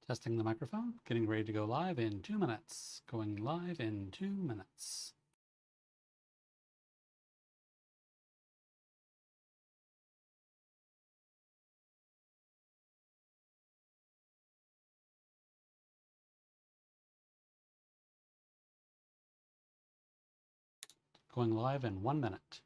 Testing the microphone, getting ready to go live in 2 minutes. Going live in 2 minutes. Going live in 1 minute.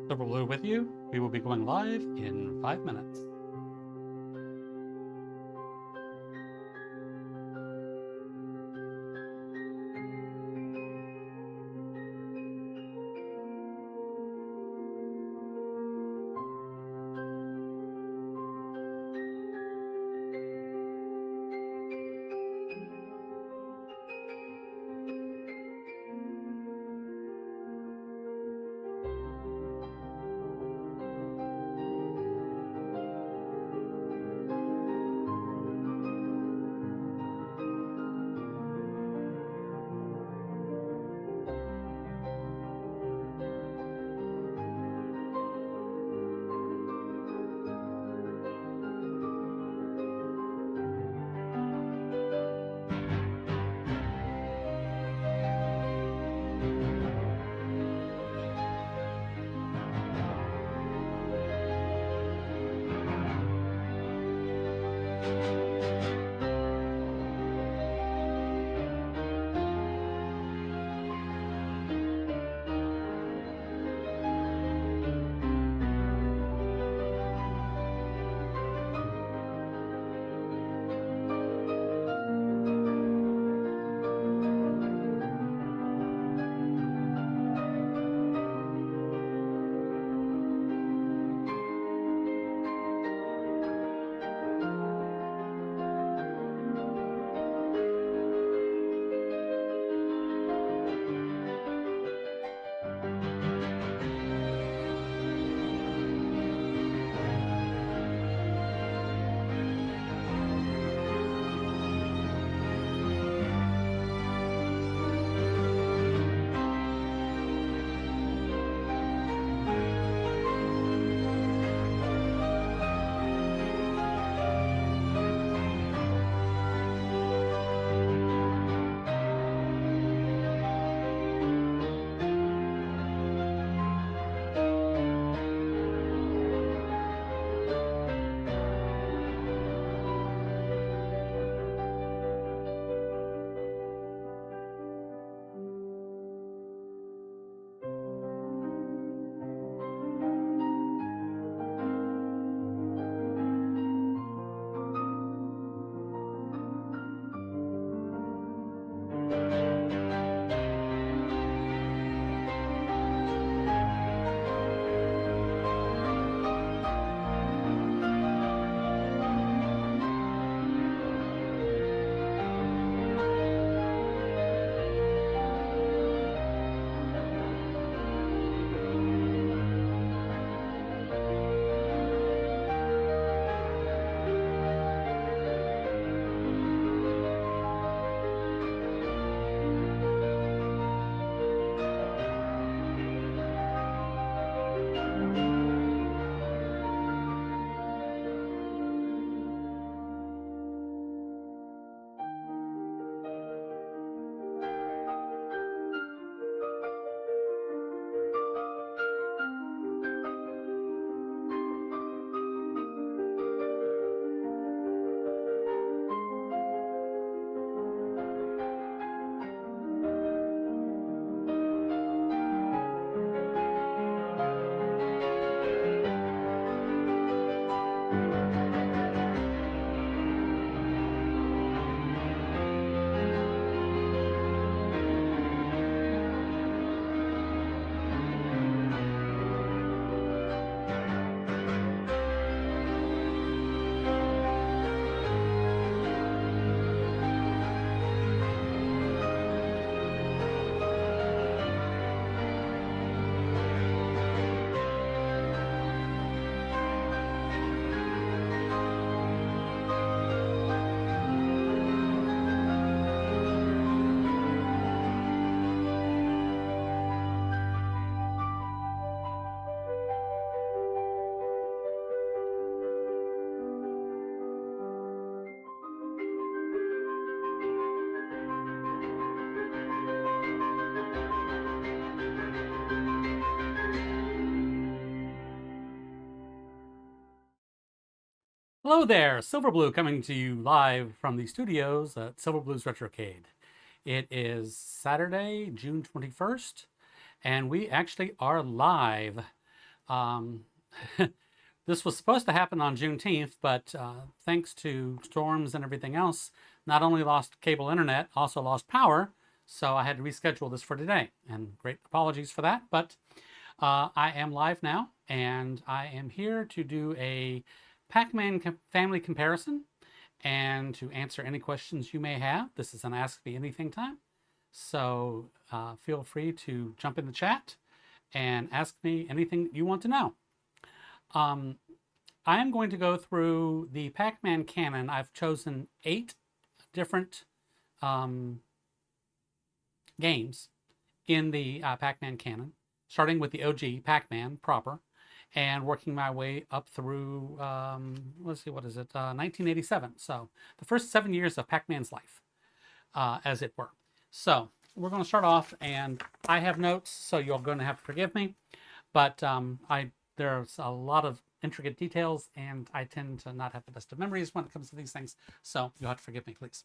Silver Blue with you. We will be going live in 5 minutes. Hello there, Silver Blue coming to you live from the studios at Silver Blue's Retrocade. It is Saturday, June 21st, and we actually are live. This was supposed to happen on Juneteenth, but thanks to storms and everything else, not only lost cable internet, also lost power, so I had to reschedule this for today, and great apologies for that, but I am live now, and I am here to do a Pac-Man family comparison and to answer any questions you may have. This is an Ask Me Anything time, so feel free to jump in the chat and ask me anything you want to know. I am going to go through the Pac-Man canon. I've chosen 8 different games in the Pac-Man canon, starting with the OG Pac-Man proper, and working my way up through, let's see, what is it, 1987. So the first 7 years of Pac-Man's life, as it were. So we're going to start off, and I have notes, so you're going to have to forgive me. But there's a lot of intricate details, and I tend to not have the best of memories when it comes to these things. So you'll have to forgive me, please.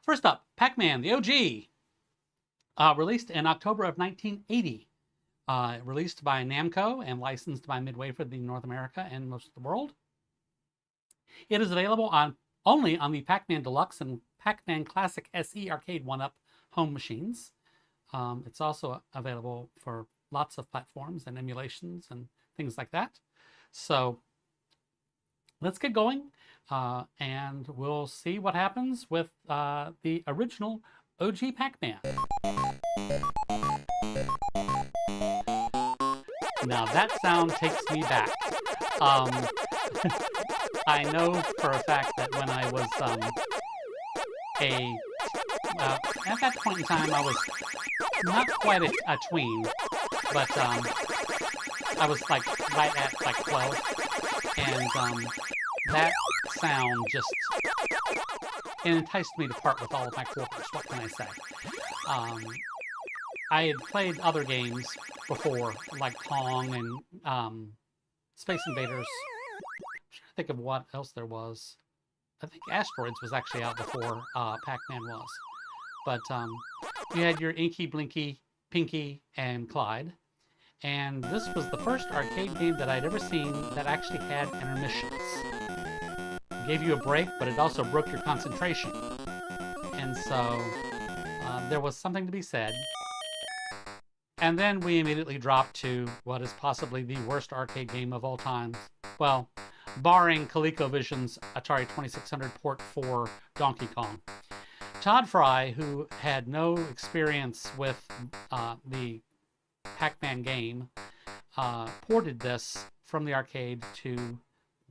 First up, Pac-Man, the OG, released in October of 1980. Released by Namco and licensed by Midway for the North America and most of the world. It is available only on the Pac-Man Deluxe and Pac-Man Classic SE Arcade 1-Up home machines. It's also available for lots of platforms and emulations and things like that. So let's get going, and we'll see what happens with the original OG Pac-Man. Now that sound takes me back. I know for a fact that when I was at that point in time, I was not quite a tween, but I was like right at like 12, and that sound just enticed me to part with all of my quarters. What can I say? I had played other games before, like Pong and Space Invaders. I'm trying to think of what else there was. I think Asteroids was actually out before Pac-Man was. But you had your Inky, Blinky, Pinky, and Clyde. And this was the first arcade game that I'd ever seen that actually had intermissions. It gave you a break, but it also broke your concentration. And so there was something to be said. And then we immediately dropped to what is possibly the worst arcade game of all time. Well, barring ColecoVision's Atari 2600 port for Donkey Kong. Todd Fry, who had no experience with the Pac-Man game, ported this from the arcade to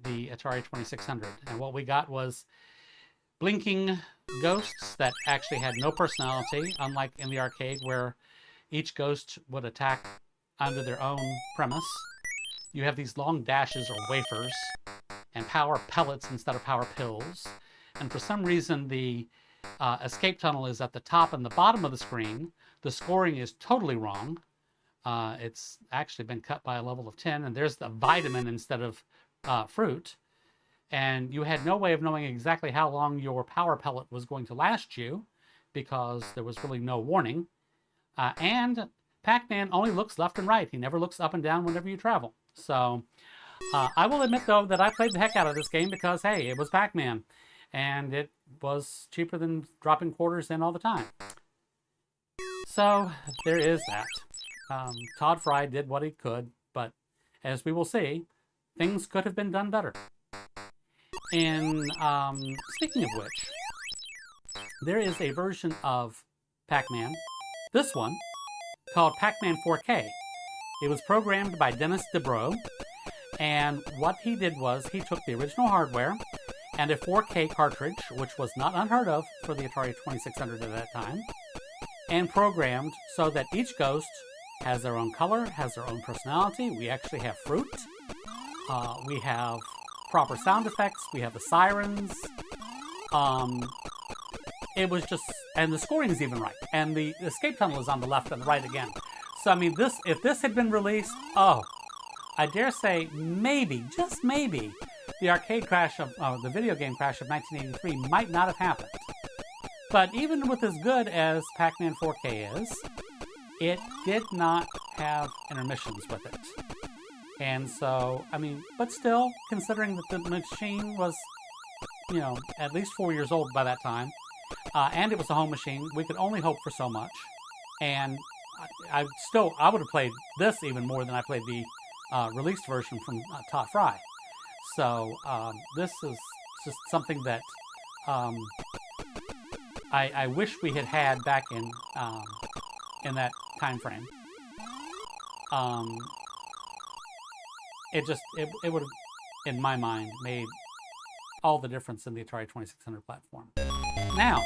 the Atari 2600. And what we got was blinking ghosts that actually had no personality, unlike in the arcade where each ghost would attack under their own premise. You have these long dashes or wafers and power pellets instead of power pills. And for some reason, the escape tunnel is at the top and the bottom of the screen. The scoring is totally wrong. It's actually been cut by a level of 10, and there's the vitamin instead of fruit. And you had no way of knowing exactly how long your power pellet was going to last you because there was really no warning. And Pac-Man only looks left and right. He never looks up and down whenever you travel. So I will admit, though, that I played the heck out of this game because, hey, it was Pac-Man. And it was cheaper than dropping quarters in all the time. So there is that. Todd Fry did what he could, but as we will see, things could have been done better. And speaking of which, there is a version of Pac-Man, this one, called Pac-Man 4K. It was programmed by Dennis DeBro, and what he did was he took the original hardware and a 4K cartridge, which was not unheard of for the Atari 2600 at that time, and programmed so that each ghost has their own color, has their own personality. We actually have fruit. We have proper sound effects. We have the sirens. It was just, and the scoring is even right. And the escape tunnel is on the left and the right again. So, I mean, if this had been released, oh, I dare say maybe, just maybe, the arcade crash of the video game crash of 1983 might not have happened. But even with as good as Pac-Man 4K is, it did not have intermissions with it. And so, I mean, but still, considering that the machine was, you know, at least 4 years old by that time, and it was a home machine, we could only hope for so much. And I would have played this even more than I played the released version from Todd Fry. So this is just something that I wish we had had back in that time frame. It would have, in my mind, made all the difference in the Atari 2600 platform. Now,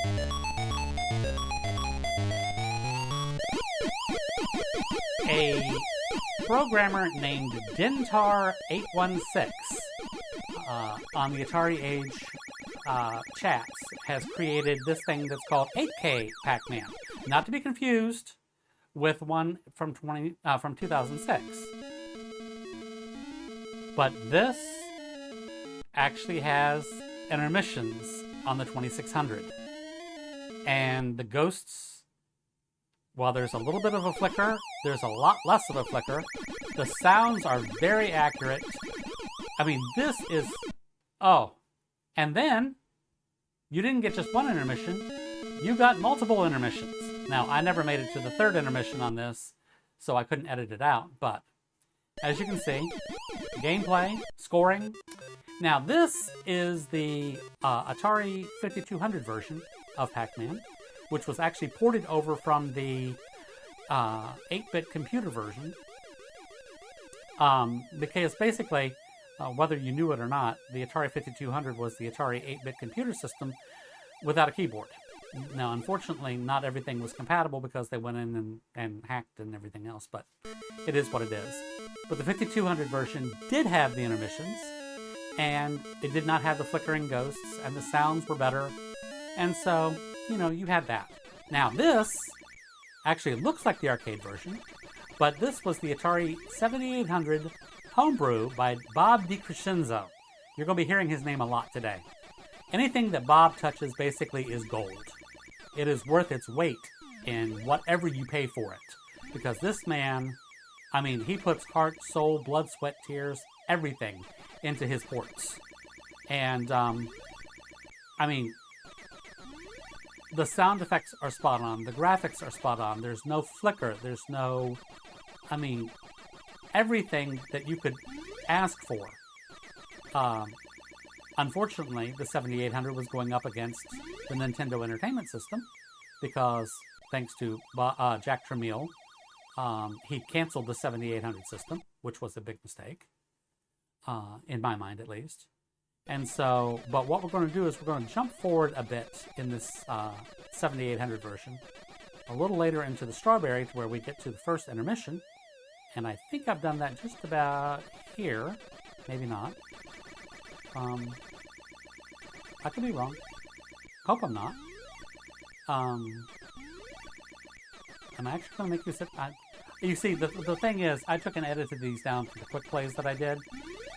a programmer named Dentar816 on the Atari Age chats has created this thing that's called 8K Pac-Man, not to be confused with one from 2006. But this actually has intermissions on the 2600. And the ghosts, while there's a little bit of a flicker, there's a lot less of a flicker. The sounds are very accurate. I mean, this is... Oh. And then, you didn't get just one intermission. You got multiple intermissions. Now, I never made it to the third intermission on this, so I couldn't edit it out. But, as you can see, gameplay, scoring. Now, this is the Atari 5200 version of Pac-Man, which was actually ported over from the 8-bit computer version. Because basically, whether you knew it or not, the Atari 5200 was the Atari 8-bit computer system without a keyboard. Now, unfortunately, not everything was compatible because they went in and hacked and everything else, but it is what it is. But the 5200 version did have the intermissions, and it did not have the flickering ghosts, and the sounds were better, and so, you know, you had that. Now, this actually looks like the arcade version, but this was the Atari 7800 Homebrew by Bob DiCrescenzo. You're going to be hearing his name a lot today. Anything that Bob touches basically is gold. It is worth its weight in whatever you pay for it. Because this man, I mean, he puts heart, soul, blood, sweat, tears, everything into his ports. And, I mean, the sound effects are spot on. The graphics are spot on. There's no flicker. There's no, I mean, everything that you could ask for. Unfortunately, the 7800 was going up against the Nintendo Entertainment System because, thanks to Jack Tramiel, he canceled the 7800 system, which was a big mistake, in my mind at least. And so, but what we're going to do is we're going to jump forward a bit in this 7800 version, a little later into the Strawberry to where we get to the first intermission. And I think I've done that just about here. Maybe not. I could be wrong. Hope I'm not. I'm actually going to make you sit... you see, the thing is, I took and edited these down for the QuickPlays that I did.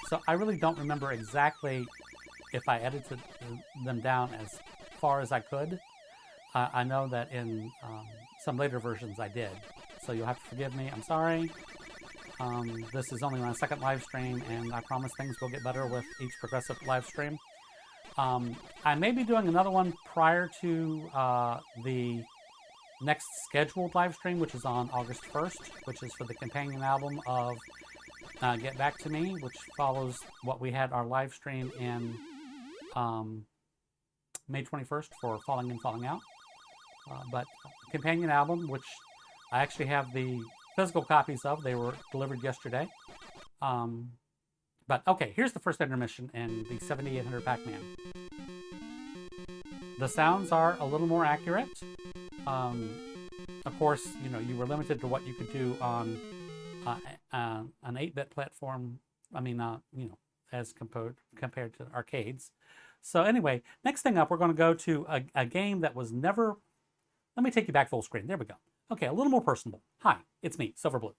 So I really don't remember exactly if I edited them down as far as I could. I know that in some later versions I did. So you'll have to forgive me. I'm sorry. This is only my second live stream, and I promise things will get better with each progressive live stream. I may be doing another one prior to the next scheduled live stream, which is on August 1st, which is for the companion album of Get Back to Me, which follows what we had our live stream in May 21st for Falling In, Falling Out. But companion album, which I actually have the physical copies of. They were delivered yesterday. But okay, here's the first intermission in the 7800 Pac-Man. The sounds are a little more accurate. Of course, you know, you were limited to what you could do on an 8-bit platform. I mean, you know, as compared to arcades. So anyway, next thing up, we're going to go to a game that was never... Let me take you back full screen. There we go. Okay, a little more personable. Hi, it's me, Silver Blue.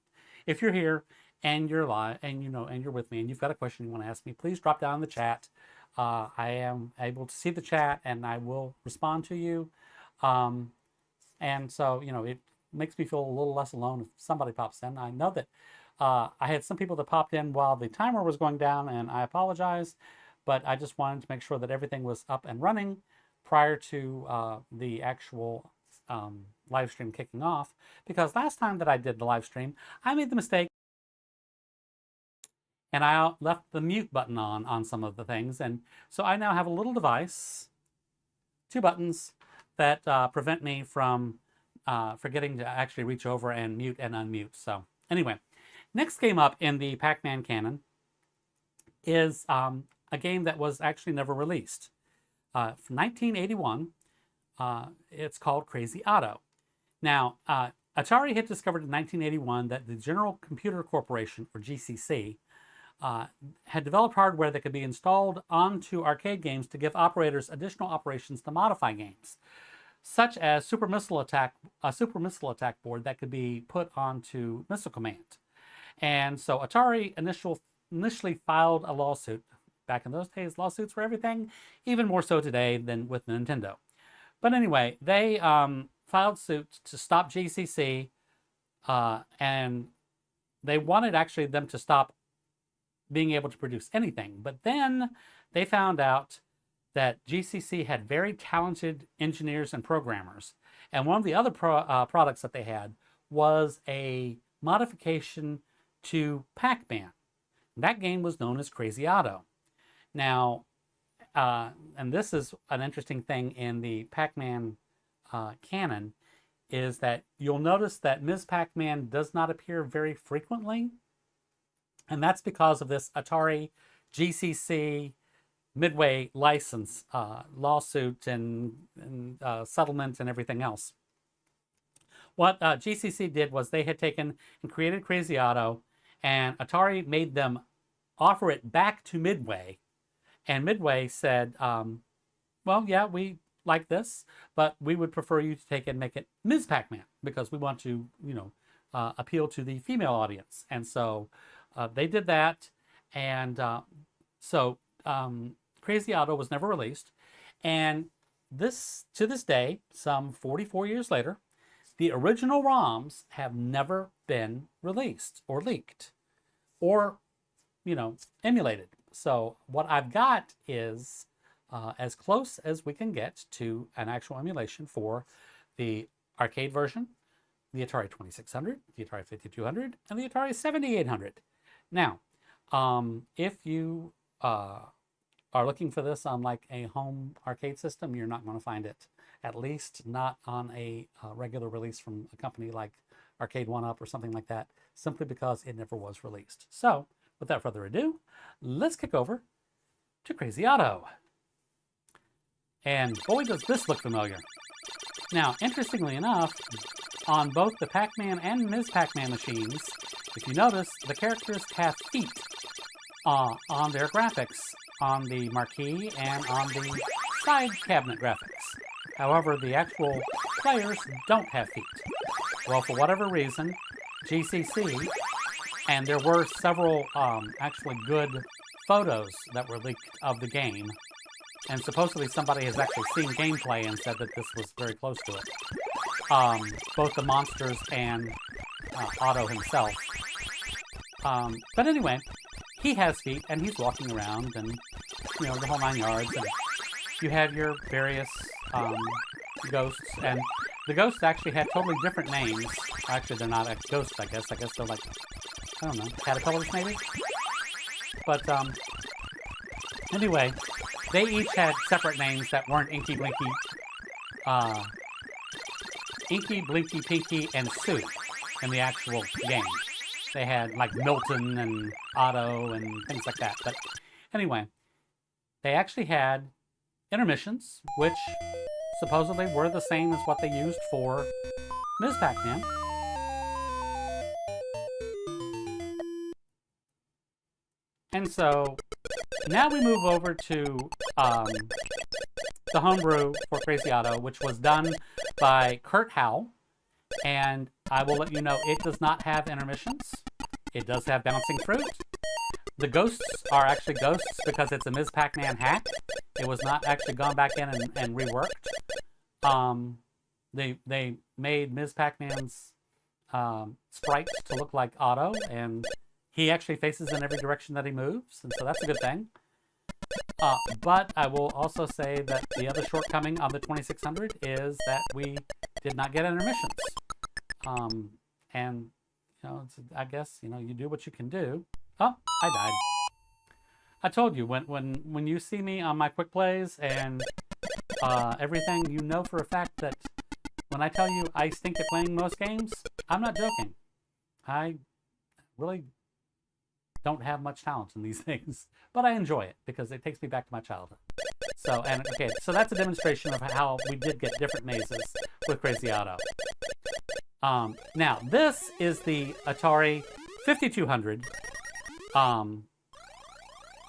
If you're here and you're live, and and you're with me, and you've got a question you want to ask me, please drop down in the chat. I am able to see the chat, and I will respond to you. And so, it makes me feel a little less alone if somebody pops in. I know that I had some people that popped in while the timer was going down, and I apologize, but I just wanted to make sure that everything was up and running prior to the actual live stream kicking off, because last time that I did the live stream, I made the mistake and I left the mute button on some of the things, and so I now have a little device, 2 buttons, that prevent me from forgetting to actually reach over and mute and unmute. So anyway, next game up in the Pac-Man canon is a game that was actually never released. From 1981, it's called Crazy Otto. Now, Atari had discovered in 1981 that the General Computer Corporation, or GCC, had developed hardware that could be installed onto arcade games to give operators additional operations to modify games, such as a super missile attack board that could be put onto Missile Command. And so Atari initially filed a lawsuit. Back in those days, lawsuits were everything, even more so today than with Nintendo. But anyway, they filed suit to stop GCC, and they wanted actually them to stop being able to produce anything. But then they found out that GCC had very talented engineers and programmers. And one of the other products that they had was a modification to Pac-Man. That game was known as Crazy Otto. Now, and this is an interesting thing in the Pac-Man canon, is that you'll notice that Ms. Pac-Man does not appear very frequently. And that's because of this Atari GCC Midway license lawsuit and settlement and everything else. What GCC did was they had taken and created Crazy Otto, and Atari made them offer it back to Midway. And Midway said, well, yeah, we like this, but we would prefer you to take it and make it Ms. Pac-Man, because we want to, appeal to the female audience. And so they did that. And so Crazy Otto was never released. And to this day, some 44 years later, the original ROMs have never been released or leaked or, emulated. So what I've got is as close as we can get to an actual emulation for the arcade version, the Atari 2600, the Atari 5200, and the Atari 7800. Now, if you are looking for this on like a home arcade system, you're not going to find it. At least not on a regular release from a company like Arcade 1-Up or something like that, simply because it never was released. So, without further ado, let's kick over to Crazy Otto. And boy, does this look familiar. Now, interestingly enough, on both the Pac-Man and Ms. Pac-Man machines, if you notice, the characters have feet on their graphics, on the marquee and on the side cabinet graphics. However, the actual players don't have feet. Well, for whatever reason, GCC, and there were several actually good photos that were leaked of the game, and supposedly somebody has actually seen gameplay and said that this was very close to it. Both the monsters and Otto himself. But anyway, he has feet and he's walking around and, the whole 9 yards. And you have your various ghosts, and the ghosts actually had totally different names. Actually, they're not ghosts, I guess. I guess they're like, I don't know, caterpillars maybe? But anyway, they each had separate names that weren't Inky, Blinky, Blinky, Pinky, and Sue in the actual game. They had like Milton and Otto and things like that. But anyway, they actually had intermissions, which supposedly were the same as what they used for Ms. Pac-Man. And so now we move over to the homebrew for Crazy Otto, which was done by Kurt Howell. And I will let you know, it does not have intermissions. It does have bouncing fruit. The ghosts are actually ghosts because it's a Ms. Pac-Man hack. It was not actually gone back in and reworked. They made Ms. Pac-Man's sprite to look like Otto, and he actually faces in every direction that he moves, and so that's a good thing. But I will also say that the other shortcoming on the 2600 is that we did not get intermissions. And you know, I guess, you know, you do what you can do. Oh, I died. I told you, when you see me on my QuickPlays and everything, you know for a fact that when I tell you I stink at playing most games, I'm not joking. I really don't have much talent in these things, but I enjoy it because it takes me back to my childhood. So, and okay, so that's a demonstration of how we did get different mazes with Crazy Otto. Now, this is the Atari 5200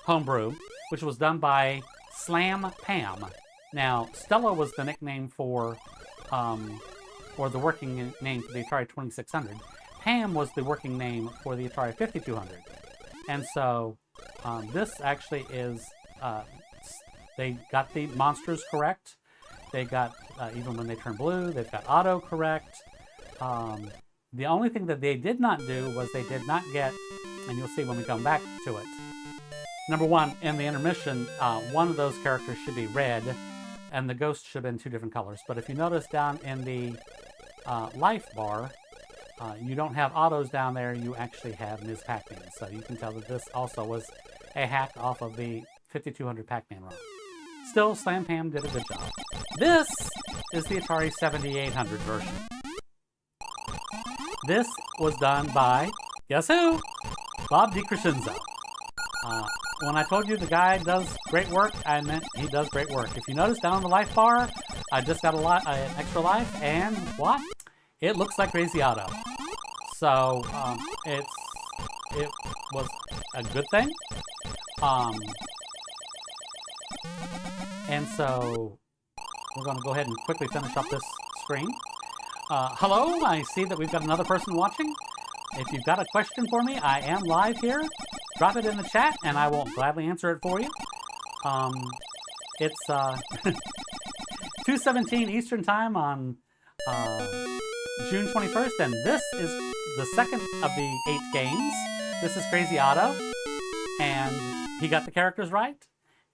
Homebrew, which was done by Slam Pam. Now, Stella was the nickname for, or the working name for the Atari 2600. Pam was the working name for the Atari 5200. And so, this actually is, they got the monsters correct. They got, even when they turn blue, they've got Otto correct. The only thing that they did not do was they did not get, and you'll see when we come back to it. Number one, in the intermission, one of those characters should be red, and the ghost should have been two different colors. But if you notice down in the life bar, you don't have Ottos down there, you actually have Ms. Pac-Man. So you can tell that this also was a hack off of the 5200 Pac-Man ROM. Still, Slam Pam did a good job. This is the Atari 7800 version. This was done by, guess who? Bob DiCrescenzo. When I told you the guy does great work, I meant he does great work. If you notice down on the life bar, I just got an extra life, and what? It looks like Crazy Otto. So, it was a good thing. And so, we're going to go ahead and quickly finish up this screen. Hello, I see that we've got another person watching. If you've got a question for me, I am live here. Drop it in the chat, and I will gladly answer it for you. It's 2:17 Eastern Time on June 21st, and this is the second of the 8 games. This is Crazy Otto, and he got the characters right.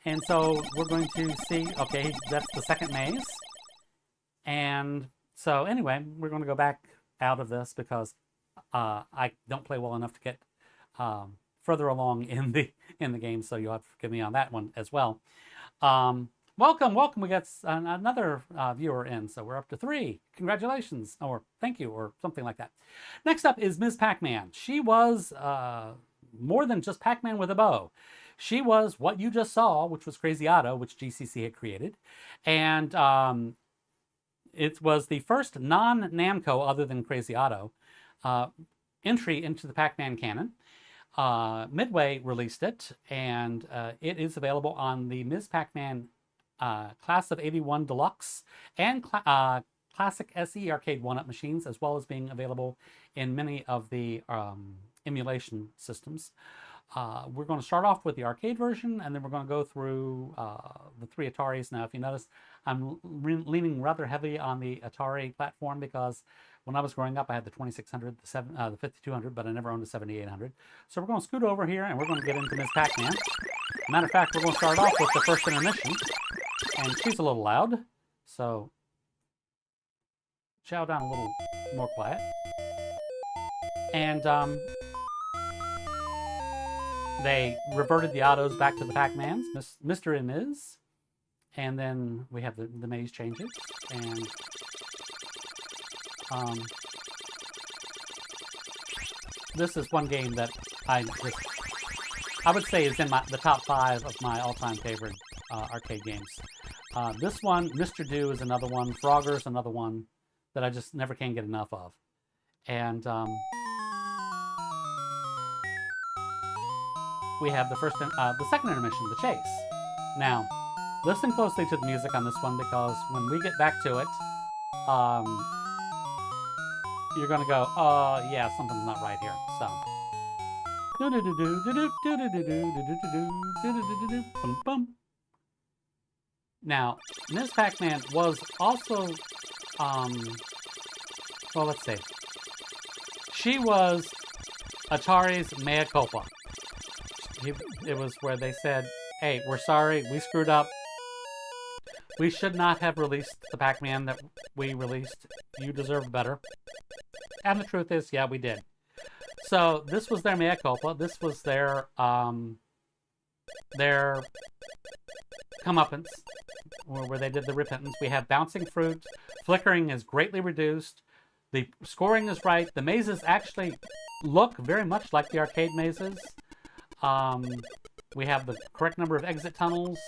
And so we're going to see, okay, that's the second maze. And so anyway, we're going to go back out of this because I don't play well enough to get further along in the game, so you'll have to forgive me on that one as well. Welcome. We got another viewer in, so we're up to 3. Congratulations, or thank you, or something like that. Next up is Ms. Pac-Man. She was more than just Pac-Man with a bow. She was what you just saw, which was Crazy Otto, which GCC had created, and it was the first non-Namco, other than Crazy Otto, entry into the Pac-Man canon. Midway released it, and it is available on the Ms. Pac-Man Class of 81 Deluxe and Classic SE Arcade 1-Up machines, as well as being available in many of the emulation systems. We're going to start off with the arcade version, and then we're going to go through the 3 Ataris. Now, if you notice, I'm leaning rather heavily on the Atari platform because when I was growing up, I had the 2600, the 5200, but I never owned the 7800. So we're going to scoot over here, and we're going to get into Ms. Pac-Man. Matter of fact, we're going to start off with the first intermission, and she's a little loud, so chow down a little more quiet. And they reverted the Ottos back to the Pac-Mans, Mr. and Ms. And then we have the maze changes, and this is one game that I would say is in the top 5 of my all-time favorite arcade games. This one, Mr. Do, is another one. Frogger's another one that I just never can get enough of. And we have the second intermission, the chase. Now, listen closely to the music on this one, because when we get back to it, you're going to go, oh, yeah, something's not right here. So, Now, Ms. Pac-Man was also, well, let's see. She was Atari's mea culpa. It was where they said, hey, we're sorry, we screwed up. We should not have released the Pac-Man that we released. You deserve better. And the truth is, yeah, we did. So this was their mea culpa. This was their comeuppance, where they did the repentance. We have bouncing fruit. Flickering is greatly reduced. The scoring is right. The mazes actually look very much like the arcade mazes. We have the correct number of exit tunnels.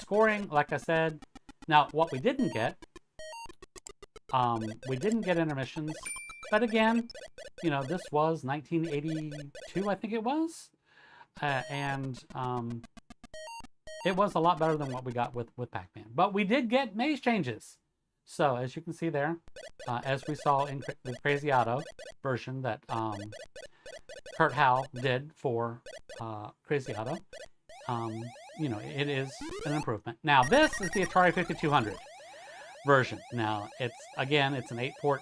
Scoring, like I said. Now, what we didn't get intermissions. But again, you know, this was 1982, I think it was. It was a lot better than what we got with Pac-Man. But we did get maze changes. So, as you can see there, as we saw in the Crazy Otto version that Kurt Howell did for Crazy Otto, you know, it is an improvement. Now, this is the Atari 5200 version. Now, it's an 8-port,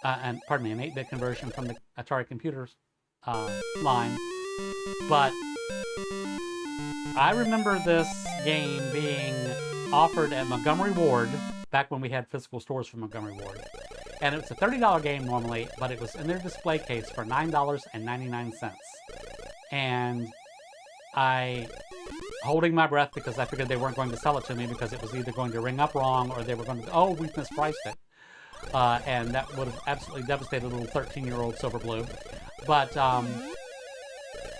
an 8-bit conversion from the Atari computers line. But I remember this game being offered at Montgomery Ward back when we had physical stores for Montgomery Ward. And it's a $30 game normally, but it was in their display case for $9.99. And I, holding my breath because I figured they weren't going to sell it to me because it was either going to ring up wrong or they were going to, oh, we've mispriced it. And that would have absolutely devastated little 13-year-old Silver Blue. But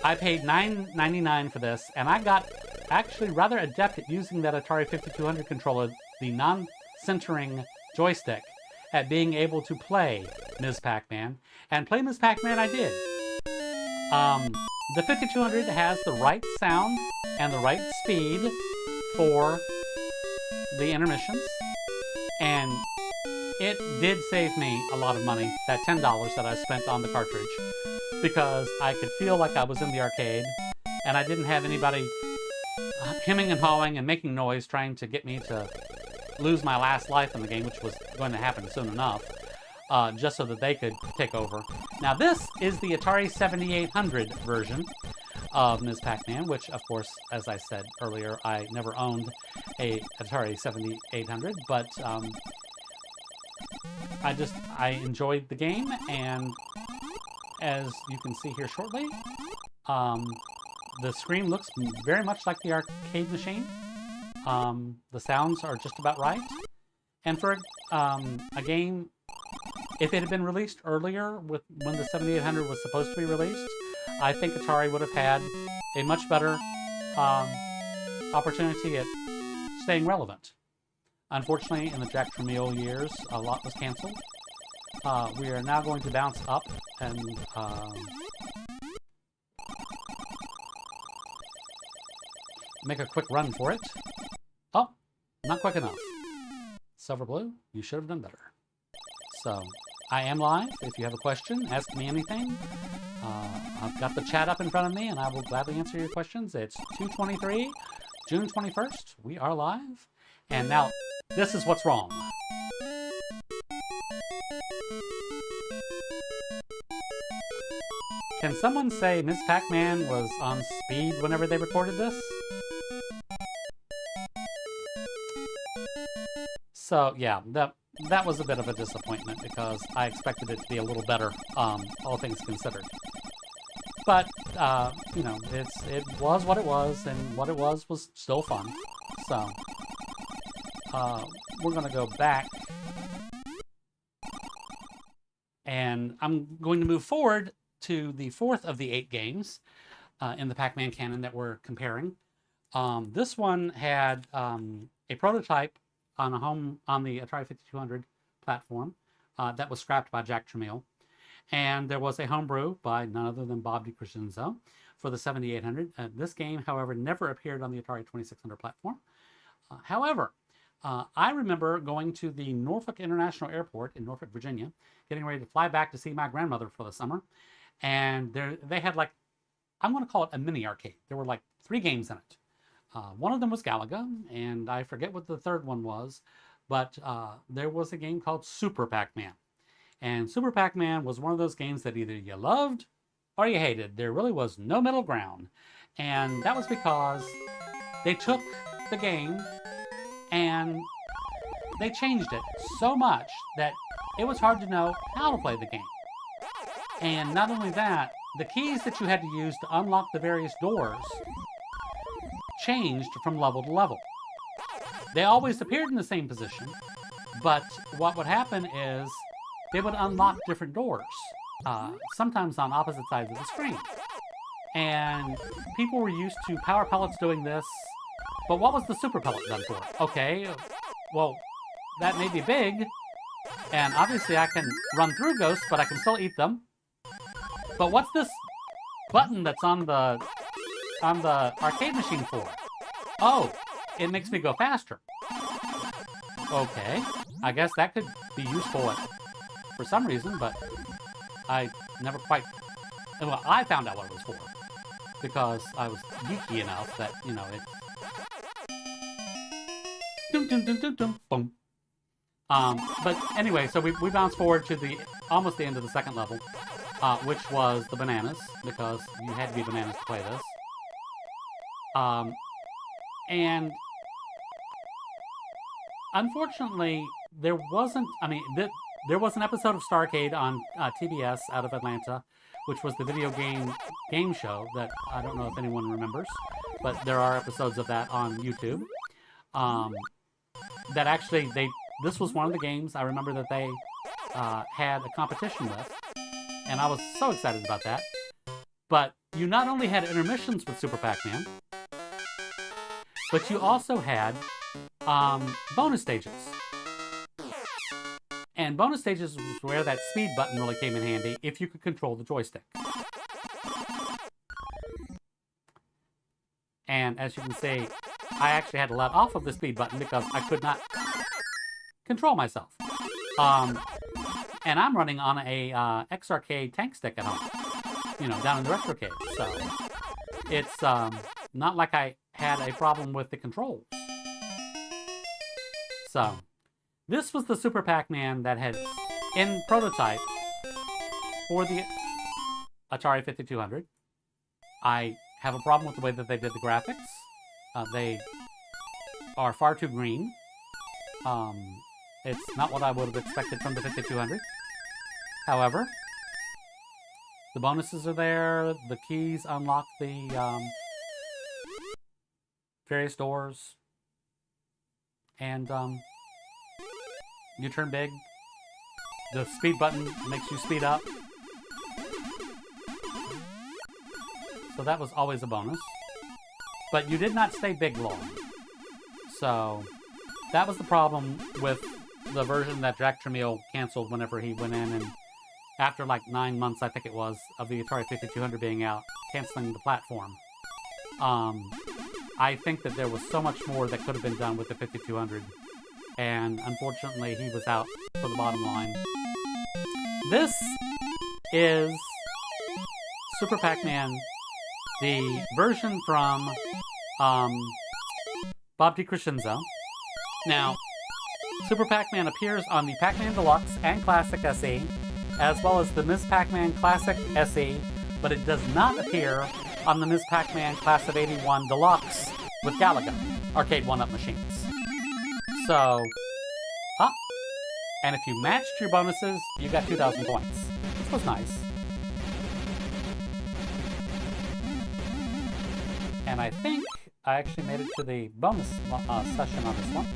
I paid $9.99 for this, and I got actually rather adept at using that Atari 5200 controller, the non-centering joystick, at being able to play Ms. Pac-Man. And play Ms. Pac-Man I did. The 5200 has the right sound and the right speed for the intermissions. And it did save me a lot of money, that $10 that I spent on the cartridge, because I could feel like I was in the arcade, and I didn't have anybody hemming and hawing and making noise trying to get me to lose my last life in the game, which was going to happen soon enough, just so that they could take over. Now, this is the Atari 7800 version of Ms. Pac-Man, which, of course, as I said earlier, I never owned a Atari 7800, but I enjoyed the game, and as you can see here shortly, the screen looks very much like the arcade machine. The sounds are just about right. And for a game, if it had been released earlier when the 7800 was supposed to be released, I think Atari would have had a much better opportunity at staying relevant. Unfortunately, in the Jack Tramiel years, a lot was canceled. We are now going to bounce up and make a quick run for it. Oh, not quick enough. Silver Blue, you should have done better. So, I am live. If you have a question, ask me anything. I've got the chat up in front of me, and I will gladly answer your questions. It's 2/23, June 21st. We are live. And now, this is what's wrong. Can someone say Ms. Pac-Man was on speed whenever they recorded this? So, yeah, that was a bit of a disappointment because I expected it to be a little better, all things considered. But, you know, it was what it was, and what it was still fun. So, we're going to go back. And I'm going to move forward to the fourth of the 8 games in the Pac-Man canon that we're comparing. This one had a prototype on the Atari 5200 platform that was scrapped by Jack Tramiel. And there was a homebrew by none other than Bob DiCrescenzo for the 7800. This game, however, never appeared on the Atari 2600 platform. However, I remember going to the Norfolk International Airport in Norfolk, Virginia, getting ready to fly back to see my grandmother for the summer. And they had like, I'm going to call it a mini arcade. There were like 3 games in it. One of them was Galaga, and I forget what the third one was, but there was a game called Super Pac-Man. And Super Pac-Man was one of those games that either you loved or you hated. There really was no middle ground. And that was because they took the game and they changed it so much that it was hard to know how to play the game. And not only that, the keys that you had to use to unlock the various doors changed from level to level. They always appeared in the same position, but what would happen is they would unlock different doors, sometimes on opposite sides of the screen. And people were used to power pellets doing this, but what was the super pellet done for? Okay, well, that may be big, and obviously I can run through ghosts, but I can still eat them. But what's this button that's on the arcade machine for? Oh, it makes me go faster. Okay, I guess that could be useful for some reason, but I never quite... Well, I found out what it was for, because I was geeky enough that, you know, it... Dum, dum, dum, dum, dum, boom. But anyway, so we bounced forward to almost the end of the second level, which was the bananas, because you had to be bananas to play this. And unfortunately, there wasn't, I mean, there was an episode of Starcade on TBS out of Atlanta, which was the video game show that I don't know if anyone remembers, but there are episodes of that on YouTube. That actually, this was one of the games I remember that they had a competition with, and I was so excited about that. But you not only had intermissions with Super Pac-Man, but you also had bonus stages. And bonus stages was where that speed button really came in handy if you could control the joystick. And as you can see, I actually had to let off of the speed button because I could not control myself. And I'm running on a X-Arcade tank stick at home, you know, down in the Retrocade. So it's not like I had a problem with the controls. So this was the Super Pac-Man that had in prototype for the Atari 5200. I have a problem with the way that they did the graphics. They are far too green. It's not what I would have expected from the 5200. However, the bonuses are there. The keys unlock the various doors. And you turn big. The speed button makes you speed up. So that was always a bonus. But you did not stay big long. So that was the problem with the version that Jack Tramiel canceled whenever he went in, and after like 9 months, I think it was, of the Atari 5200 being out, canceling the platform. I think that there was so much more that could have been done with the 5200, and unfortunately he was out for the bottom line. This is Super Pac-Man, the version from Bob DiCrescenzo. Now, Super Pac-Man appears on the Pac-Man Deluxe and Classic SE, as well as the Ms. Pac-Man Classic SE, but it does not appear on the Ms. Pac-Man Class of 81 Deluxe with Galaga arcade 1-up machines. So, and if you matched your bonuses, you got 2,000 points, which was nice. And I think I actually made it to the bonus session on this one.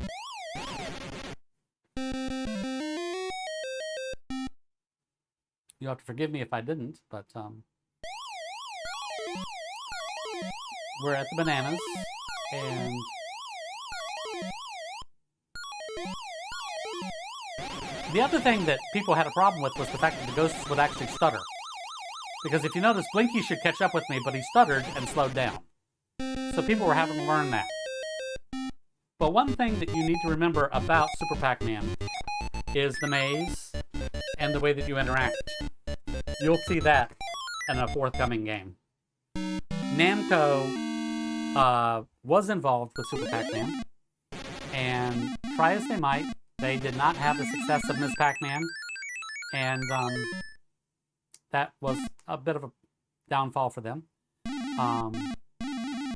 You'll have to forgive me if I didn't, but we're at the bananas, and the other thing that people had a problem with was the fact that the ghosts would actually stutter. Because if you notice, Blinky should catch up with me, but he stuttered and slowed down. So people were having to learn that. But one thing that you need to remember about Super Pac-Man is the maze and the way that you interact. You'll see that in a forthcoming game. Namco was involved with Super Pac-Man, and try as they might, they did not have the success of Ms. Pac-Man, and that was a bit of a downfall for them,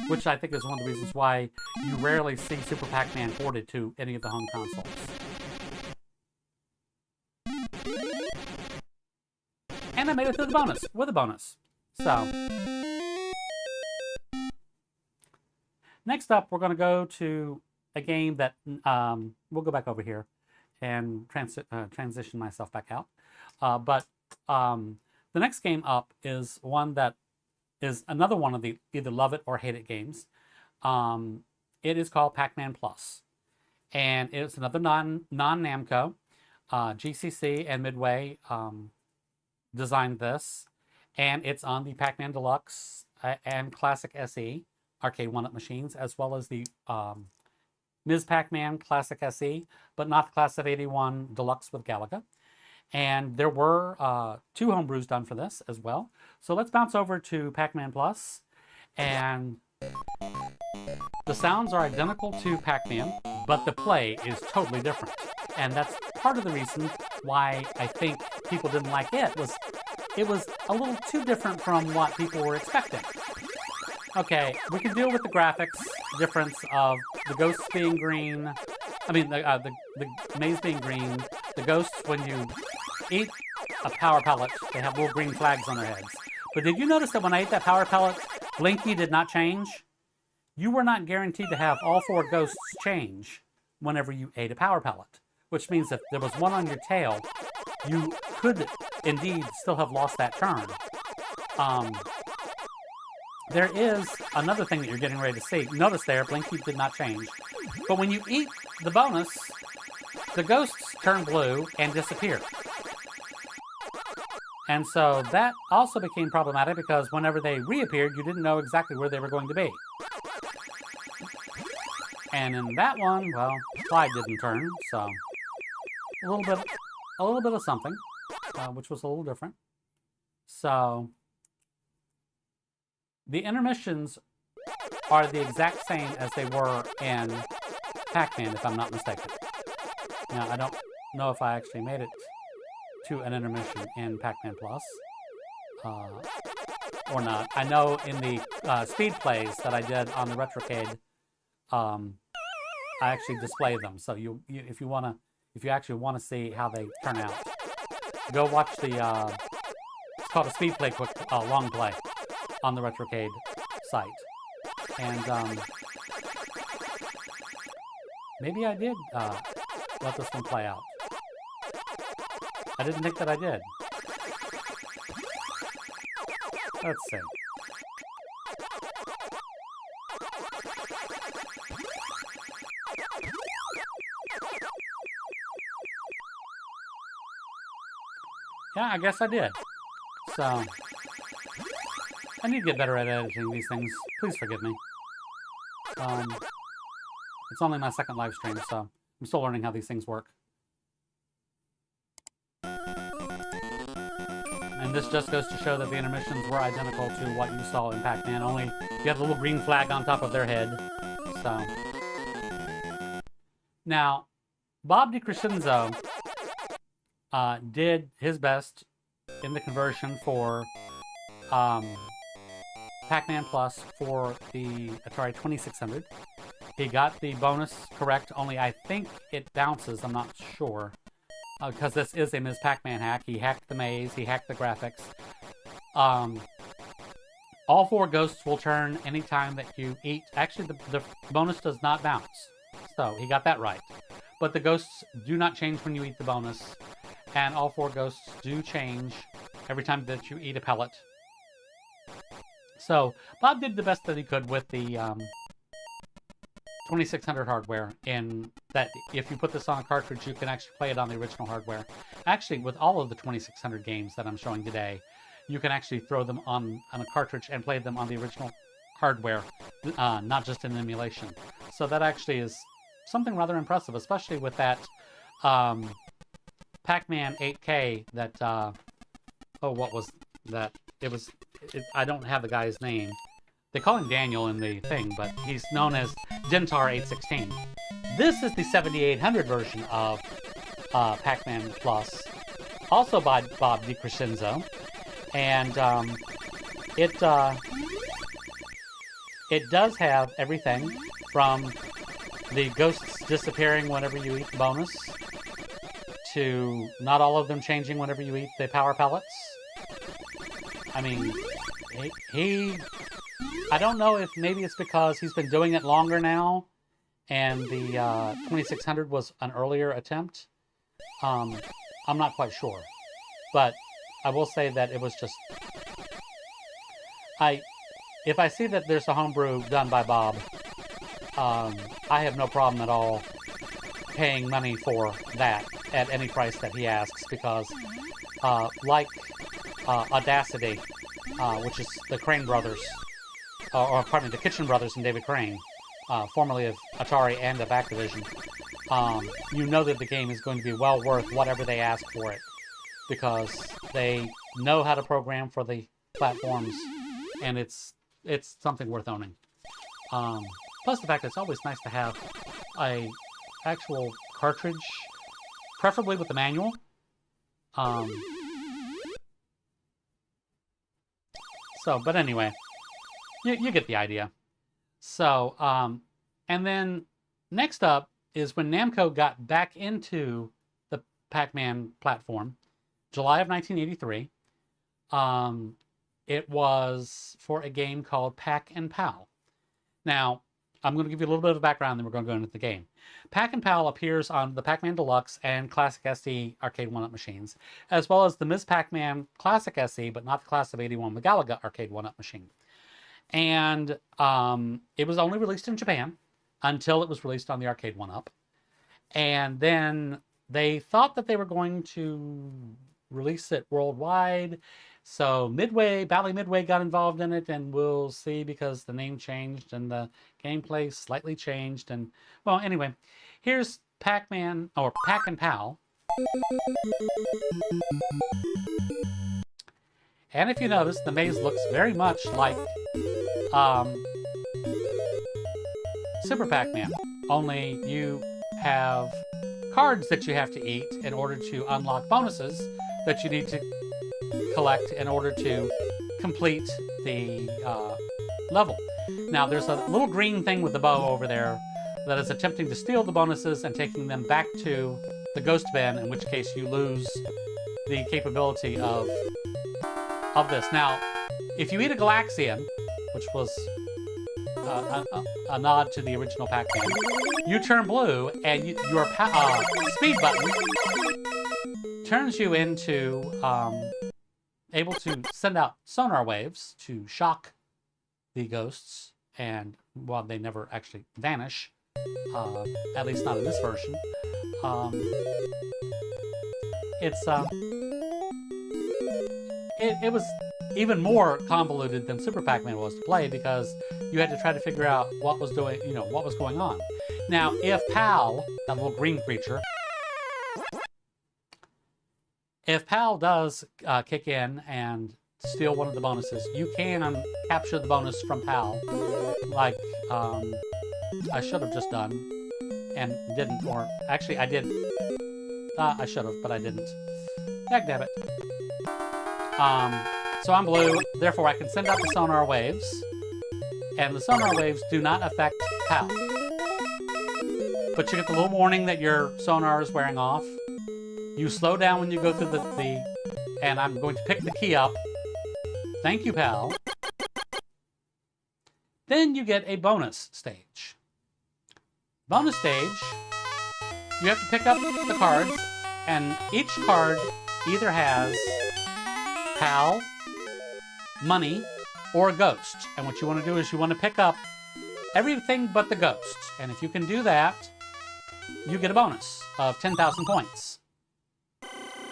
which I think is one of the reasons why you rarely see Super Pac-Man ported to any of the home consoles. And I made it through the bonus, with a bonus. So, next up, we're going to go to a game that, we'll go back over here and transition myself back out. But the next game up is one that is another one of the either love it or hate it games. It is called Pac-Man Plus. And it's another non-Namco. GCC and Midway designed this. And it's on the Pac-Man Deluxe and Classic SE arcade one-up machines, as well as the Ms. Pac-Man Classic SE, but not the Class of 81 Deluxe with Galaga. And there were 2 homebrews done for this as well. So let's bounce over to Pac-Man Plus. And the sounds are identical to Pac-Man, but the play is totally different. And that's part of the reason why I think people didn't like it was a little too different from what people were expecting. Okay, we can deal with the graphics difference of the ghosts being green. I mean, the maze being green. The ghosts, when you eat a power pellet, they have little green flags on their heads. But did you notice that when I ate that power pellet, Blinky did not change? You were not guaranteed to have all 4 ghosts change whenever you ate a power pellet. Which means if there was one on your tail, you could indeed still have lost that turn. There is another thing that you're getting ready to see. Notice there, Blinky did not change. But when you eat the bonus, the ghosts turn blue and disappear. And so that also became problematic because whenever they reappeared, you didn't know exactly where they were going to be. And in that one, well, Clyde didn't turn, so a little bit of something, which was a little different. So the intermissions are the exact same as they were in Pac-Man, if I'm not mistaken. Now, I don't know if I actually made it to an intermission in Pac-Man Plus or not. I know in the speed plays that I did on the Retrocade, I actually display them. So if you actually want to see how they turn out, go watch the it's called a speed play long play on the Retrocade site. And maybe I did let this one play out. I didn't think that I did. Let's see. Yeah, I guess I did. So, I need to get better at editing these things. Please forgive me. It's only my second live stream, so I'm still learning how these things work. And this just goes to show that the intermissions were identical to what you saw in Pac-Man, only you have the little green flag on top of their head. So, now, Bob DiCrescenzo did his best in the conversion for Pac-Man Plus for the Atari 2600. He got the bonus correct, only I think it bounces, I'm not sure. Because this is a Ms. Pac-Man hack. He hacked the maze, he hacked the graphics. All 4 ghosts will turn anytime that you eat. Actually, the bonus does not bounce. So, he got that right. But the ghosts do not change when you eat the bonus. And all 4 ghosts do change every time that you eat a pellet. So, Bob did the best that he could with the 2600 hardware, in that if you put this on a cartridge, you can actually play it on the original hardware. Actually, with all of the 2600 games that I'm showing today, you can actually throw them on a cartridge and play them on the original hardware, not just in emulation. So that actually is something rather impressive, especially with that Pac-Man 8K that, what was that I don't have the guy's name. They call him Daniel in the thing, but he's known as Dentar 816. This is the 7800 version of Pac-Man Plus, also by Bob DiCrescenzo, and it does have everything from the ghosts disappearing whenever you eat the bonus, to not all of them changing whenever you eat the power pellets. I mean, I don't know if maybe it's because he's been doing it longer now, and the 2600 was an earlier attempt. I'm not quite sure. But I will say that it was just... If I see that there's a homebrew done by Bob, I have no problem at all paying money for that at any price that he asks, because like Audacity, which is the Crane brothers, or pardon me, the Kitchen brothers and David Crane, formerly of Atari and of Activision, you know that the game is going to be well worth whatever they ask for it, because they know how to program for the platforms, and it's something worth owning. Plus the fact that it's always nice to have a actual cartridge, preferably with the manual. But anyway, you get the idea. So, and then next up is when Namco got back into the Pac-Man platform, July of 1983. It was for a game called Pac and Pal. Now, I'm going to give you a little bit of background, then we're going to go into the game. Pac and Pal appears on the Pac-Man Deluxe and Classic SE arcade 1-up machines, as well as the Ms. Pac-Man Classic SE, but not the Class of 81 Galaga arcade 1-up machine. And it was only released in Japan until it was released on the arcade 1-up. And then they thought that they were going to release it worldwide. So Bally Midway got involved in it, and we'll see, because the name changed and the gameplay slightly changed. And, well, anyway, here's Pac-Man, or Pac and Pal. And if you notice, the maze looks very much like Super Pac-Man, only you have cards that you have to eat in order to unlock bonuses that you need to collect in order to complete the level. Now, there's a little green thing with the bow over there that is attempting to steal the bonuses and taking them back to the ghost bin, in which case you lose the capability of this. Now, if you eat a Galaxian, which was a nod to the original Pac-Man, you turn blue, and your speed button turns you into able to send out sonar waves to shock the ghosts, and, well, they never actually vanish, at least not in this version. It was even more convoluted than Super Pac-Man was to play, because you had to try to figure out what was going on. Now, if Pal, that little green creature, if Pal does kick in and steal one of the bonuses, you can capture the bonus from Pal, like I should have just done, and didn't, or actually I did. I should have, but I didn't. Dagnabbit. So I'm blue, therefore I can send out the sonar waves, and the sonar waves do not affect Pal. But you get the little warning that your sonar is wearing off. You slow down when you go through and I'm going to pick the key up. Thank you, Pal. Then you get a bonus stage. Bonus stage, you have to pick up the cards, and each card either has Pal, money, or a ghost. And what you want to do is you want to pick up everything but the ghost. And if you can do that, you get a bonus of 10,000 points,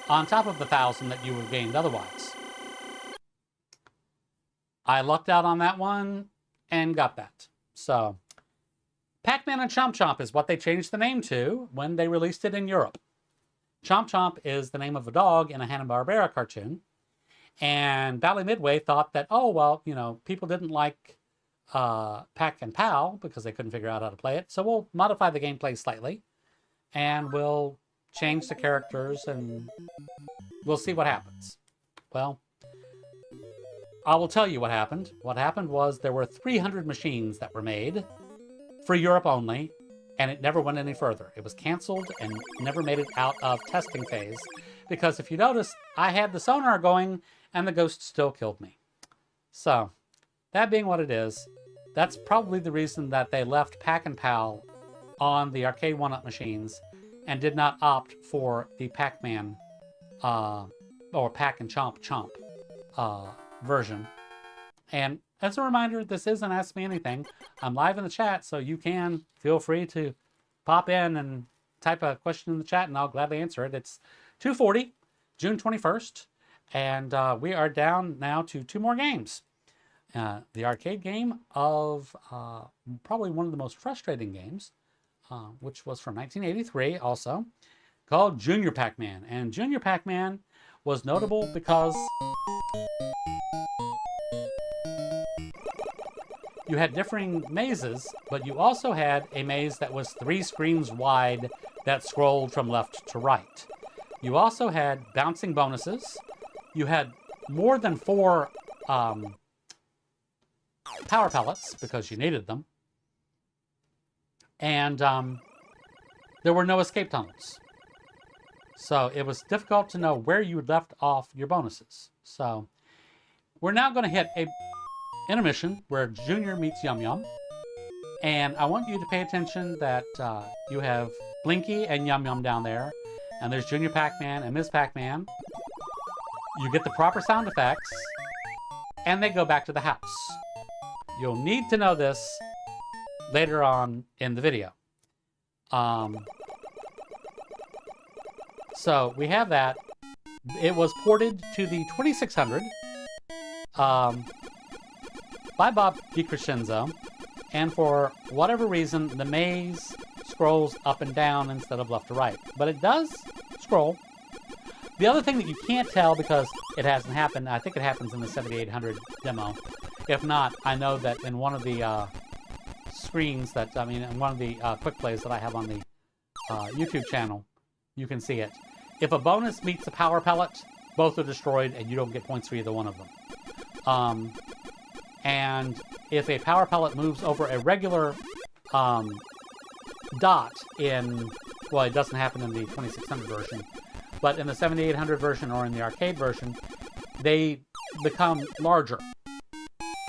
on top of the 1,000 that you would have gained otherwise. I lucked out on that one and got that. So, Pac-Man and Chomp-Chomp is what they changed the name to when they released it in Europe. Chomp-Chomp is the name of a dog in a Hanna-Barbera cartoon, And Bally Midway thought that, oh, well, you know, people didn't like Pac and Pal because they couldn't figure out how to play it. So we'll modify the gameplay slightly, and we'll change the characters, and we'll see what happens. Well, I will tell you what happened. What happened was there were 300 machines that were made for Europe only, and it never went any further. It was canceled and never made it out of testing phase, because if you notice, I had the sonar going and the ghost still killed me. So, that being what it is, that's probably the reason that they left Pac and Pal on the arcade 1-up machines and did not opt for the Pac-Man or Pac and Chomp-Chomp version. And as a reminder, this is an Ask Me Anything. I'm live in the chat, so you can feel free to pop in and type a question in the chat, and I'll gladly answer it. It's 2:40, June 21st, and we are down now to 2 more games. The arcade game of probably one of the most frustrating games, which was from 1983 also, called Junior Pac-Man. And Junior Pac-Man was notable because you had differing mazes, but you also had a maze that was 3 screens wide that scrolled from left to right. You also had bouncing bonuses. You had more than 4 power pellets because you needed them. And there were no escape tunnels. So it was difficult to know where you left off your bonuses. So we're now going to hit a intermission where Junior meets Yum Yum. And I want you to pay attention that you have Blinky and Yum Yum down there. And there's Junior Pac-Man and Ms. Pac-Man. You get the proper sound effects. And they go back to the house. You'll need to know this later on in the video. So we have that. It was ported to the 2600 by Bob DiCrescenzo, and for whatever reason, the maze scrolls up and down instead of left to right. But it does scroll. The other thing that you can't tell, because it hasn't happened, I think it happens in the 7800 demo. If not, I know that in one of the screens that, in one of the QuickPlays that I have on the YouTube channel, you can see it. If a bonus meets a power pellet, both are destroyed and you don't get points for either one of them. And if a power pellet moves over a regular dot in, well, it doesn't happen in the 2600 version, but in the 7800 version or in the arcade version, they become larger.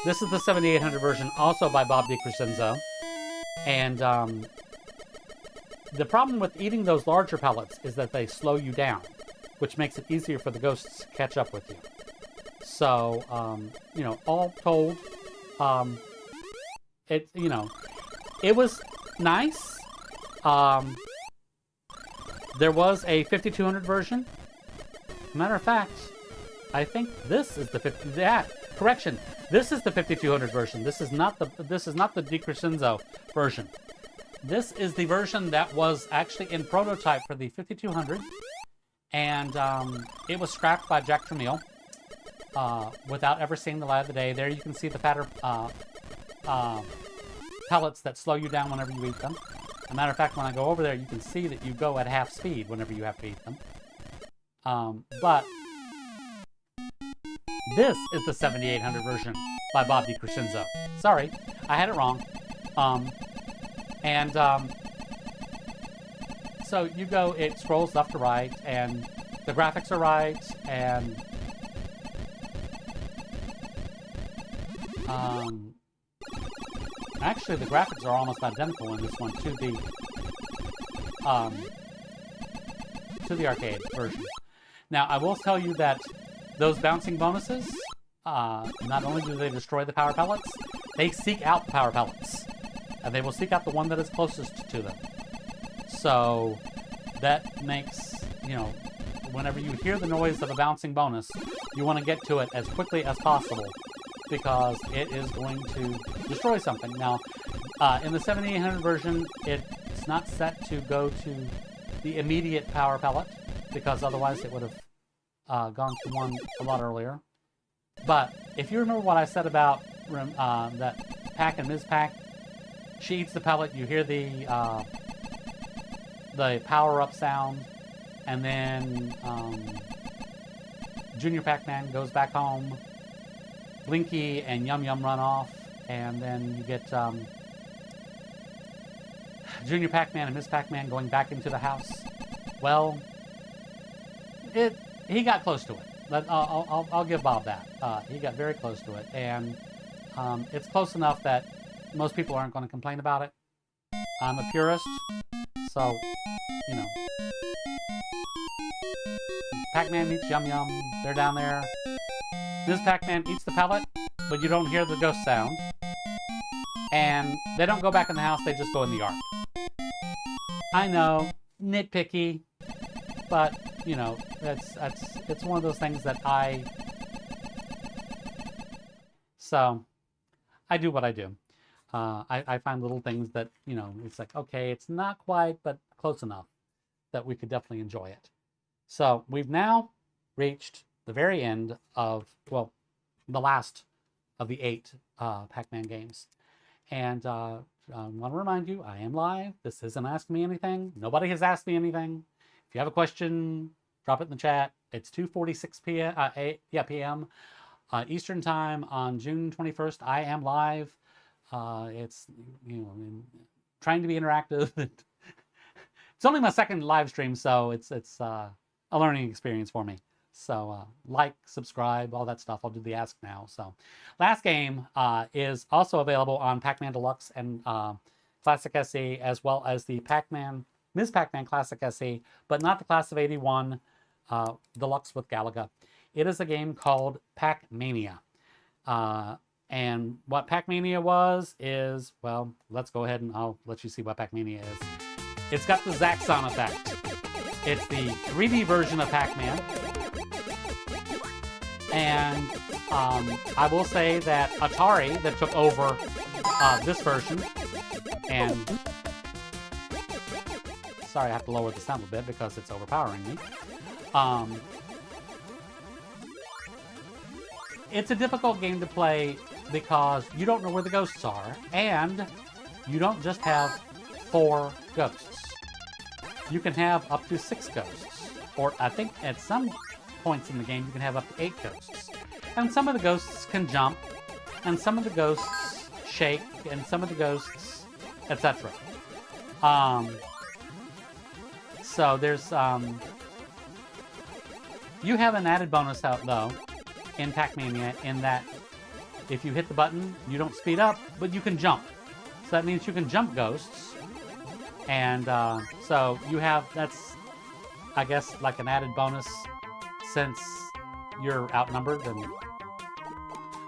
This is the 7800 version, also by Bob DiCrescenzo. And the problem with eating those larger pellets is that they slow you down, which makes it easier for the ghosts to catch up with you. So, all told, it was nice. There was a 5200 version. Matter of fact, I think this is the correction. This is the 5200 version. This is not the DiCrescenzo version. This is the version that was actually in prototype for the 5200, and it was scrapped by Jack Tramiel without ever seeing the light of the day. There you can see the fatter pellets that slow you down whenever you eat them. As a matter of fact, when I go over there, you can see that you go at half speed whenever you have to eat them. But this is the 7800 version by Bob DiCrescenzo. Sorry, I had it wrong. So you go, it scrolls left to right, and the graphics are right, and actually the graphics are almost identical in this one to the arcade version. Now, I will tell you that those bouncing bonuses, not only do they destroy the power pellets, they seek out the power pellets. And they will seek out the one that is closest to them. So that makes, whenever you hear the noise of a bouncing bonus, you want to get to it as quickly as possible, because it is going to destroy something. Now, in the 7800 version, it's not set to go to the immediate power pellet, because otherwise it would have gone to one a lot earlier. But if you remember what I said about that Pac and Ms. Pac, she eats the pellet, you hear the power-up sound, and then Junior Pac-Man goes back home, Blinky and Yum Yum run off, and then you get Junior Pac-Man and Ms. Pac-Man going back into the house. Well, he got close to it. I'll give Bob that. He got very close to it, and it's close enough that most people aren't going to complain about it. I'm a purist, so, you know. Pac-Man eats Yum Yum. They're down there. Ms. Pac-Man eats the pellet, but you don't hear the ghost sound. And they don't go back in the house, they just go in the yard. I know, nitpicky, but, you know, it's one of those things that so, I do what I do. I find little things that, you know, it's like, okay, it's not quite, but close enough that we could definitely enjoy it. So, we've now reached the very end of, well, the last of the 8 Pac-Man games. And I want to remind you, I am live. This isn't Ask Me Anything. Nobody has asked me anything. If you have a question, drop it in the chat. It's 2:46 p.m. Eastern Time on June 21st. I am live. It's, you know, trying to be interactive. It's only my second live stream, so it's a learning experience for me. So like, subscribe, all that stuff. I'll do the Ask Now. So last game is also available on Pac-Man Deluxe and Classic SE, as well as the Pac-Man, Ms. Pac-Man Classic SE, but not the Class of 81 Deluxe with Galaga. It is a game called Pac-Mania. And what Pac-Mania is, well, let's go ahead and I'll let you see what Pac-Mania is. It's got the Zaxxon effect. It's the 3D version of Pac-Man. And I will say that Atari, that took over this version, and sorry, I have to lower the sound a bit because it's overpowering me. It's a difficult game to play because you don't know where the ghosts are, and you don't just have 4 ghosts. You can have up to 6 ghosts, or I think at some points in the game you can have up to 8 ghosts. And some of the ghosts can jump, and some of the ghosts shake, and some of the ghosts, etc. So there's you have an added bonus out though in Pac-Mania, in that if you hit the button, you don't speed up, but you can jump. So that means you can jump ghosts. And so you have, that's, I guess, like an added bonus since you're outnumbered.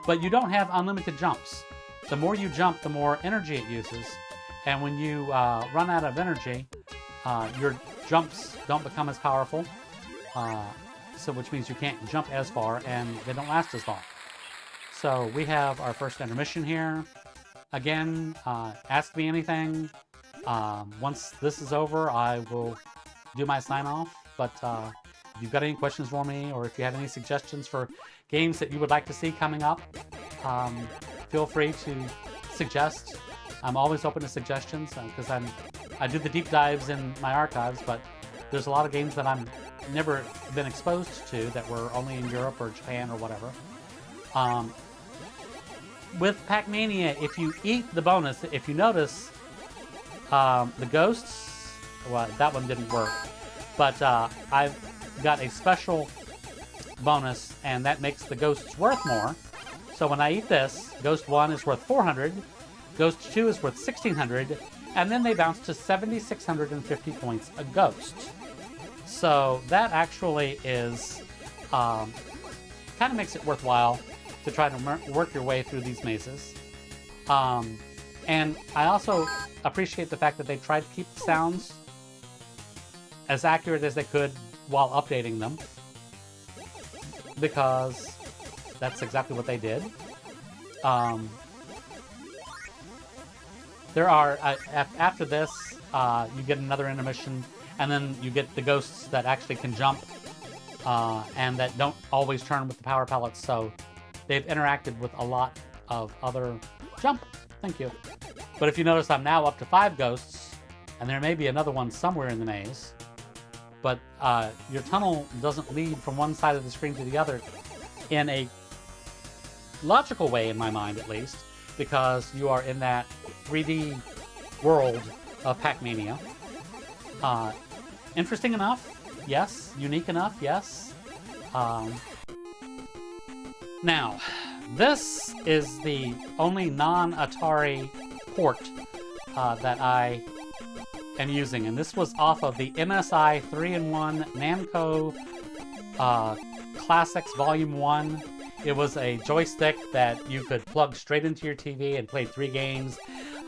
But you don't have unlimited jumps. The more you jump, the more energy it uses. And when you run out of energy, your jumps don't become as powerful. So which means you can't jump as far, and they don't last as long. So we have our first intermission here. Again, ask me anything. Once this is over, I will do my sign-off. But if you've got any questions for me, or if you have any suggestions for games that you would like to see coming up, feel free to suggest. I'm always open to suggestions because I do the deep dives in my archives, but there's a lot of games that I'm never been exposed to that were only in Europe or Japan or whatever. With Pac-Mania, if you eat the bonus, if you notice, the ghosts, well, that one didn't work, but I've got a special bonus, and that makes the ghosts worth more. So when I eat this, Ghost 1 is worth 400, Ghost 2 is worth 1600, and then they bounce to 7,650 points a ghost. So that actually is, kind of makes it worthwhile to try to work your way through these mazes. And I also appreciate the fact that they tried to keep the sounds as accurate as they could while updating them, because that's exactly what they did. There are, after this, you get another intermission, and then you get the ghosts that actually can jump, and that don't always turn with the power pellets, so they've interacted with a lot of other... Jump! Thank you. But if you notice, I'm now up to 5 ghosts, and there may be another one somewhere in the maze. But your tunnel doesn't lead from one side of the screen to the other in a logical way, in my mind at least, because you are in that 3D world of Pac-Mania. Interesting enough, yes. Unique enough, yes. Now, this is the only non-Atari port that I am using, and this was off of the MSI 3-in-1 Namco Classics Volume 1. It was a joystick that you could plug straight into your TV and play 3 games.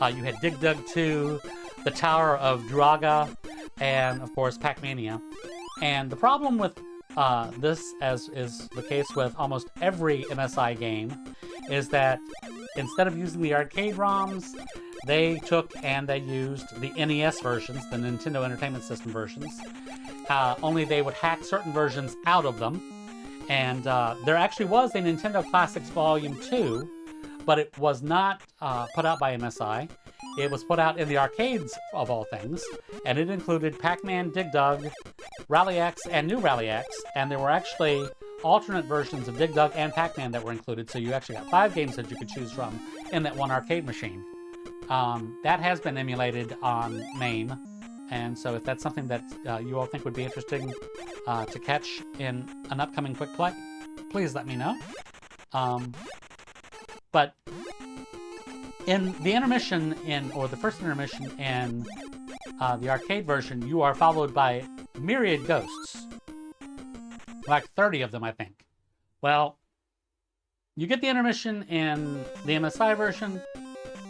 You had Dig Dug 2, the Tower of Druaga, and of course Pac-Mania. And the problem with this, as is the case with almost every MSI game, is that instead of using the arcade ROMs, they took and they used the NES versions, the Nintendo Entertainment System versions. Only they would hack certain versions out of them. And there actually was a Nintendo Classics Volume 2, but it was not put out by MSI. It was put out in the arcades, of all things, and it included Pac-Man, Dig Dug, Rally X, and New Rally X, and there were actually alternate versions of Dig Dug and Pac-Man that were included, so you actually got 5 games that you could choose from in that one arcade machine. That has been emulated on MAME, and so if that's something that you all think would be interesting to catch in an upcoming Quick Play, please let me know. But in the intermission or the first intermission in the arcade version, you are followed by myriad ghosts. Like 30 of them, I think. Well, you get the intermission in the MSI version,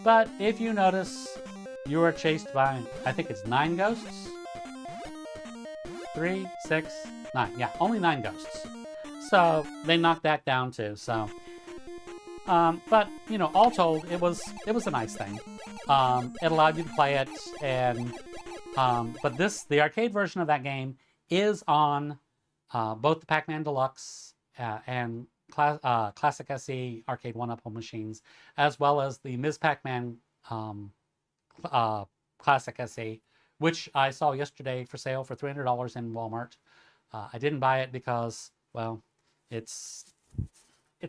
but if you notice, you are chased by, I think it's 9 ghosts? 3, 6, 9. Yeah, only 9 ghosts. So they knocked that down too, so... but, you know, all told, it was a nice thing. It allowed you to play it, and but the arcade version of that game is on both the Pac-Man Deluxe and Classic SE Arcade 1-Up home machines, as well as the Ms. Pac-Man Classic SE, which I saw yesterday for sale for $300 in Walmart. I didn't buy it because, well, it's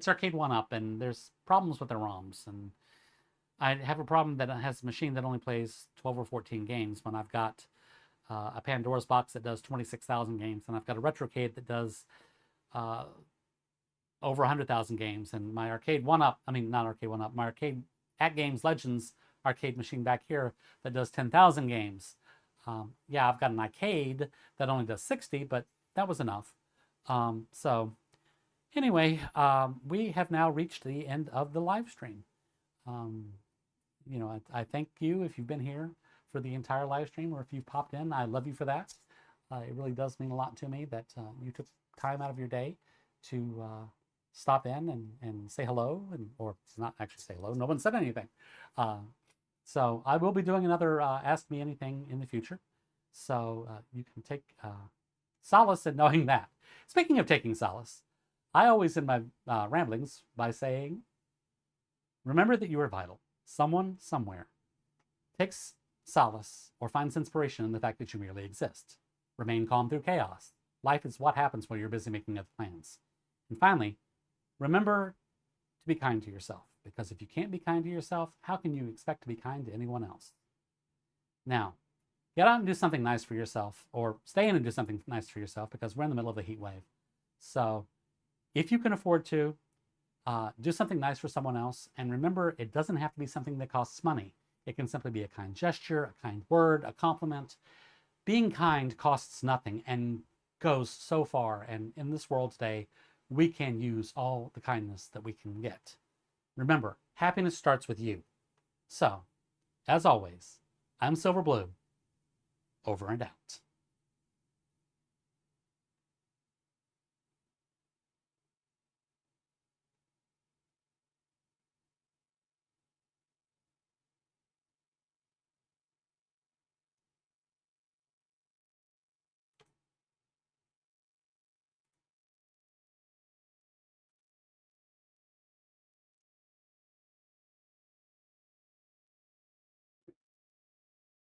Arcade 1-Up, and there's problems with the ROMs, and I have a problem that it has a machine that only plays 12 or 14 games when I've got a Pandora's box that does 26,000 games, and I've got a Retrocade that does over 100,000 games, and my Arcade 1-Up, I mean, not Arcade 1-Up, my Arcade At Games Legends arcade machine back here that does 10,000 games. Yeah, I've got an arcade that only does 60, but that was enough. So... Anyway, we have now reached the end of the live stream. You know, I thank you if you've been here for the entire live stream, or if you've popped in. I love you for that. It really does mean a lot to me that you took time out of your day to stop in and say hello, or not actually say hello. No one said anything. So I will be doing another Ask Me Anything in the future. So you can take solace in knowing that. Speaking of taking solace, I always end my ramblings by saying, remember that you are vital. Someone, somewhere, takes solace or finds inspiration in the fact that you merely exist. Remain calm through chaos. Life is what happens when you're busy making other plans. And finally, remember to be kind to yourself, because if you can't be kind to yourself, how can you expect to be kind to anyone else? Now, get out and do something nice for yourself, or stay in and do something nice for yourself, because we're in the middle of a heat wave. So, if you can afford to, do something nice for someone else. And remember, it doesn't have to be something that costs money. It can simply be a kind gesture, a kind word, a compliment. Being kind costs nothing and goes so far. And in this world today, we can use all the kindness that we can get. Remember, happiness starts with you. So, as always, I'm Silver Blue, over and out.